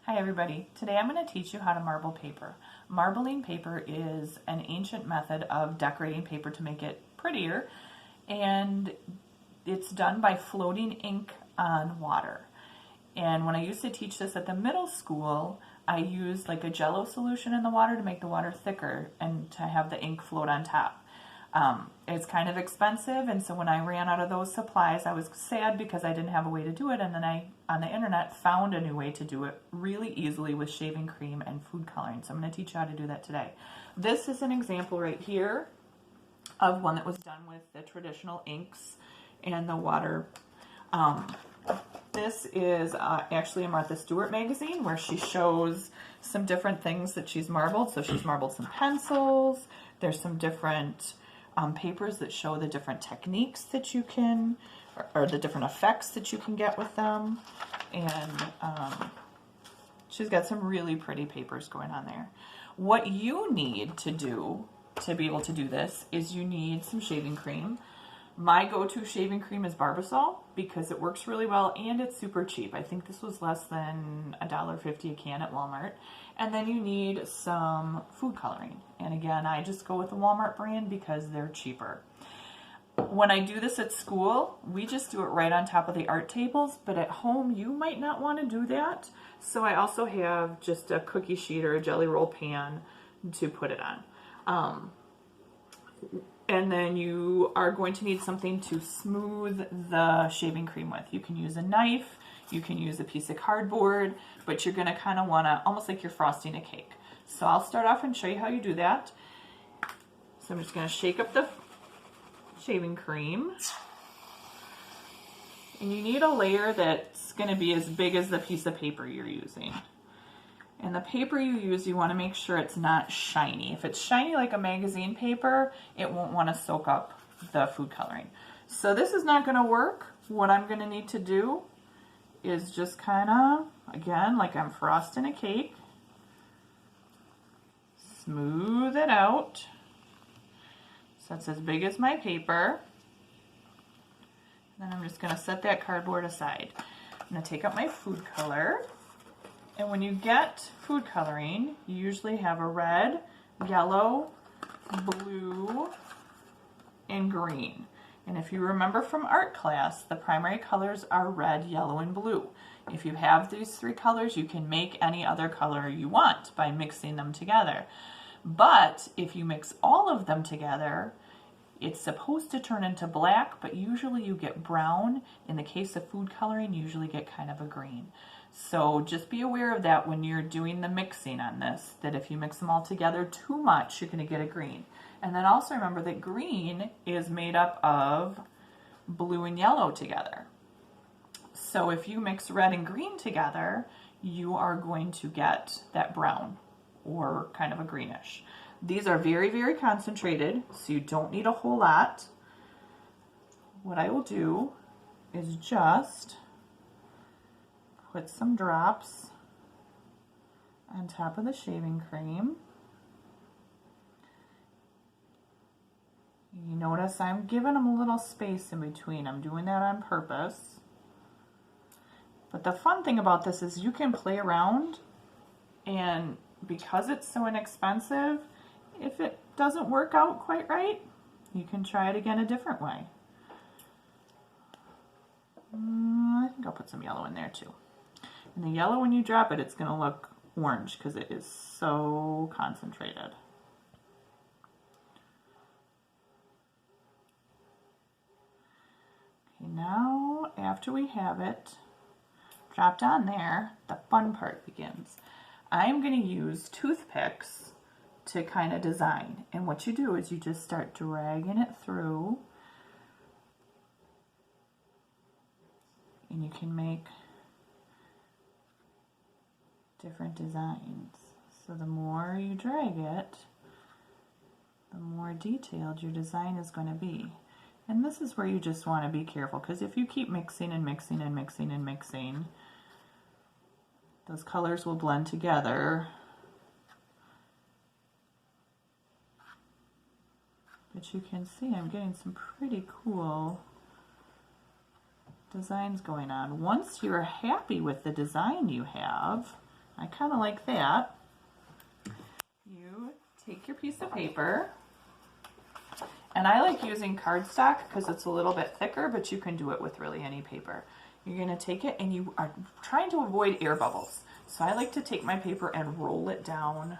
Hi everybody. Today I'm going to teach you how to marble paper. Marbling paper is an ancient method of decorating paper to make it prettier, and it's done by floating ink on water. And when I used to teach this at the middle school, I used like a jello solution in the water to make the water thicker and to have the ink float on top. It's kind of expensive, and so when I ran out of those supplies, I was sad because I didn't have a way to do it, and then I, on the internet, found a new way to do it really easily with shaving cream and food coloring. So I'm going to teach you how to do that today. This is an example right here of one that was done with the traditional inks and the water. This is actually a Martha Stewart magazine where she shows some different things that she's marbled. So she's marbled some pencils. There's some different papers that show the different techniques that you can, or the different effects that you can get with them. And she's got some really pretty papers going on there. What you need to do to be able to do this is you need some shaving cream. My go-to shaving cream is Barbasol because it works really well and it's super cheap. I think this was less than $1.50 a can at Walmart. And then you need some food coloring. And again, I just go with the Walmart brand because they're cheaper. When I do this at school, we just do it right on top of the art tables, but at home you might not want to do that. So I also have just a cookie sheet or a jelly roll pan to put it on. And then you are going to need something to smooth the shaving cream with. You can use a knife, you can use a piece of cardboard, but you're gonna kind of wanna, almost like you're frosting a cake. So I'll start off and show you how you do that. So I'm just gonna shake up the shaving cream. And you need a layer that's gonna be as big as the piece of paper you're using. And the paper you use, you want to make sure it's not shiny. If it's shiny like a magazine paper, it won't want to soak up the food coloring. So this is not going to work. What I'm going to need to do is just kind of, again, like I'm frosting a cake, smooth it out so it's as big as my paper. And then I'm just going to set that cardboard aside. I'm going to take out my food color. And when you get food coloring, you usually have a red, yellow, blue, and green. And if you remember from art class, the primary colors are red, yellow, and blue. If you have these three colors, you can make any other color you want by mixing them together. But if you mix all of them together, it's supposed to turn into black, but usually you get brown. In the case of food coloring, you usually get kind of a green. So just be aware of that when you're doing the mixing on this, that if you mix them all together too much, you're going to get a green. And then also remember that green is made up of blue and yellow together. So if you mix red and green together, you are going to get that brown or kind of a greenish. These are very, very concentrated, so you don't need a whole lot. What I will do is just put some drops on top of the shaving cream. You notice I'm giving them a little space in between. I'm doing that on purpose. But the fun thing about this is you can play around, and because it's so inexpensive, if it doesn't work out quite right, you can try it again a different way. I think I'll put some yellow in there too. And the yellow, when you drop it, it's going to look orange because it is so concentrated. Okay, now after we have it dropped on there, the fun part begins. I'm going to use toothpicks to kind of design. And what you do is you just start dragging it through, and you can make different designs. So the more you drag it, the more detailed your design is going to be. And this is where you just want to be careful, because if you keep mixing and mixing and mixing and mixing, those colors will blend together. But you can see I'm getting some pretty cool designs going on. Once you're happy with the design you have, I kind of like that. You take your piece of paper, and I like using cardstock because it's a little bit thicker, but you can do it with really any paper. You're going to take it, and you are trying to avoid air bubbles. So I like to take my paper and roll it down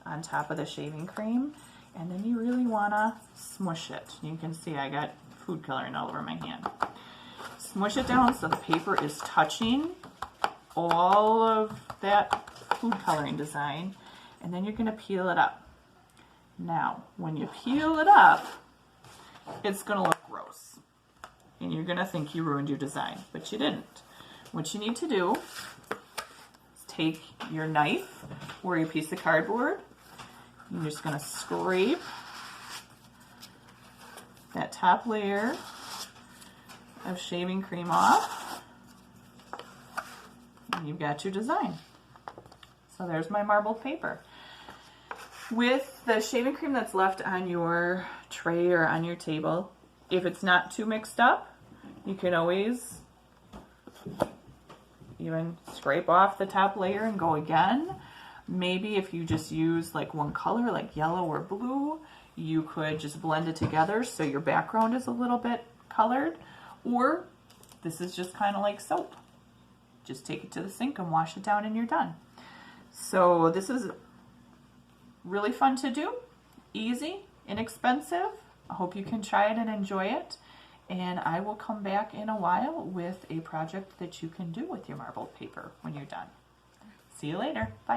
on top of the shaving cream, and then you really want to smush it. You can see I got food coloring all over my hand. Smush it down so the paper is touching all of that food coloring design, and then you're going to peel it up. Now, when you peel it up, it's going to look gross, and you're going to think you ruined your design, but you didn't. What you need to do is take your knife or your piece of cardboard. You're just going to scrape that top layer of shaving cream off, and you've got your design. So there's my marbled paper. With the shaving cream that's left on your tray or on your table, if it's not too mixed up, you can always even scrape off the top layer and go again. Maybe if you just use like one color, like yellow or blue, you could just blend it together so your background is a little bit colored. Or this is just kind of like soap. Just take it to the sink and wash it down and you're done. So this is really fun to do, easy, inexpensive. I hope you can try it and enjoy it. And I will come back in a while with a project that you can do with your marbled paper when you're done. See you later. Bye.